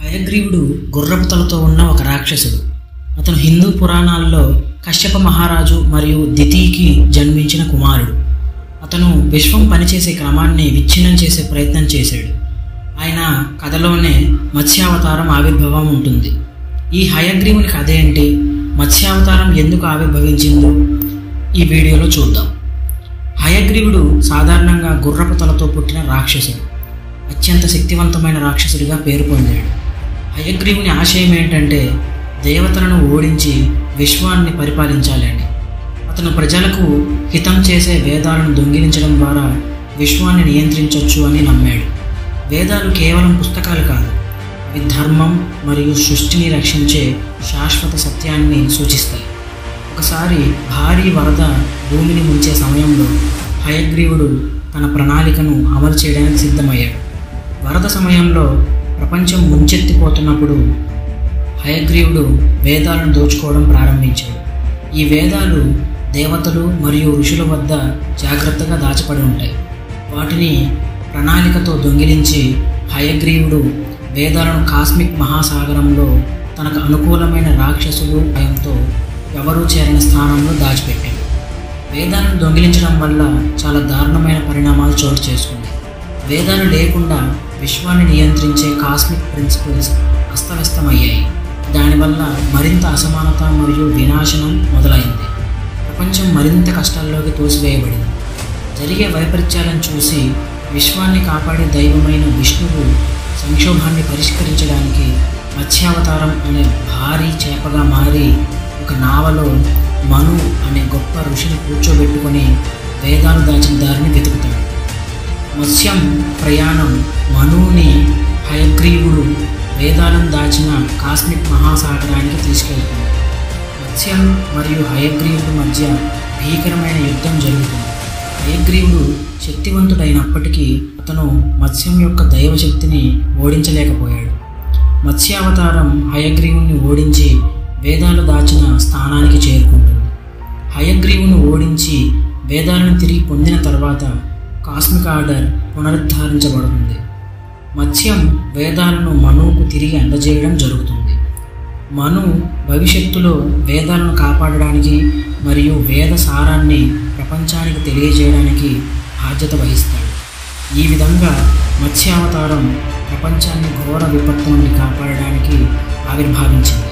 హయగ్రీవుడు గుర్రపు తలతో ఉన్న ఒక రాక్షసుడు. అతను హిందూ పురాణాల్లో కశ్యప మహారాజు మరియు దితికి జన్మించిన కుమారుడు. అతను విశ్వం పనిచేసే క్రమాన్ని విచ్ఛిన్నం చేసే ప్రయత్నం చేశాడు. ఆయన కథలోనే మత్స్యావతారం ఆవిర్భావం ఉంటుంది. ఈ హయగ్రీవుని కథ ఏంటి, మత్స్యావతారం ఎందుకు ఆవిర్భవించిందో ఈ వీడియోలో చూద్దాం. హయగ్రీవుడు సాధారణంగా గుర్రపు తలతో పుట్టిన రాక్షసుడు. అత్యంత శక్తివంతమైన రాక్షసుడిగా పేరు పొందాడు. హయగ్రీవుని ఆశయం ఏంటంటే దేవతలను ఓడించి విశ్వాన్ని పరిపాలించాలని. అతను ప్రజలకు హితం చేసే వేదాలను దొంగిలించడం ద్వారా విశ్వాన్ని నియంత్రించవచ్చు అని నమ్మాడు. వేదాలు కేవలం పుస్తకాలు కాదు, అవి ధర్మం మరియు సృష్టిని రక్షించే శాశ్వత సత్యాన్ని సూచిస్తాయి. ఒకసారి భారీ వరద భూమిని ముంచే సమయంలో హయగ్రీవుడు తన ప్రణాళికను అమలు చేయడానికి సిద్ధమయ్యాడు. వరద సమయంలో ప్రపంచం ముంచెత్తిపోతున్నప్పుడు హయగ్రీవుడు వేదాలను దోచుకోవడం ప్రారంభించాడు. ఈ వేదాలు దేవతలు మరియు ఋషుల వద్ద జాగ్రత్తగా దాచపడి ఉంటాయి. వాటిని ప్రణాళికతో దొంగిలించి హయగ్రీవుడు వేదాలను కాస్మిక్ మహాసాగరంలో తనకు అనుకూలమైన రాక్షసులు భయంతో ఎవరూ చేరని స్థానంలో దాచిపెట్టాడు. వేదాలను దొంగిలించడం వల్ల చాలా దారుణమైన పరిణామాలు చోటు చేసుకుంది. వేదాలు లేకుండా విశ్వాన్ని నియంత్రించే కాస్మిక్ ప్రిన్సిపల్స్ అస్తవ్యస్తమయ్యాయి. దానివల్ల మరింత అసమానత మరియు వినాశనం మొదలైంది. ప్రపంచం మరింత కష్టాల్లోకి తోసివేయబడింది. జరిగే వైపరీత్యాలను చూసి విశ్వాన్ని కాపాడే దైవమైన విష్ణువు సంక్షోభాన్ని పరిష్కరించడానికి మత్స్యావతారం అనే భారీ చేపగా మారి ఒక నావలో మను అనే గొప్ప ఋషిని కూర్చోబెట్టుకొని వేదాలు దాచిన దారిని వెతుకుతాడు. మత్స్యం ప్రయాణం మనువుని హయగ్రీవుడు వేదాలను దాచిన కాస్మిక్ మహాసాగరానికి తీసుకెళ్తుంది. మత్స్యం మరియు హయగ్రీవుడి మధ్య భీకరమైన యుద్ధం జరుగుతుంది. హయగ్రీవుడు శక్తివంతుడైనప్పటికీ అతను మత్స్యం యొక్క దైవశక్తిని ఓడించలేకపోయాడు. మత్స్యావతారం హయగ్రీవుని ఓడించి వేదాలు దాచిన స్థానానికి చేరుకుంటుంది. హయగ్రీవుని ఓడించి వేదాలను తిరిగి పొందిన తర్వాత కాస్మిక్ ఆర్డర్ పునరుద్ధరించబడుతుంది. మత్స్యం వేదాలను మనువుకు తిరిగి అందజేయడం జరుగుతుంది. మను భవిష్యత్తులో వేదాలను కాపాడడానికి మరియు వేద సారాన్ని ప్రపంచానికి తెలియజేయడానికి బాధ్యత వహిస్తాడు. ఈ విధంగా మత్స్యావతారం ప్రపంచాన్ని ఘోర విపత్తు నుండి కాపాడడానికి ఆవిర్భావించింది.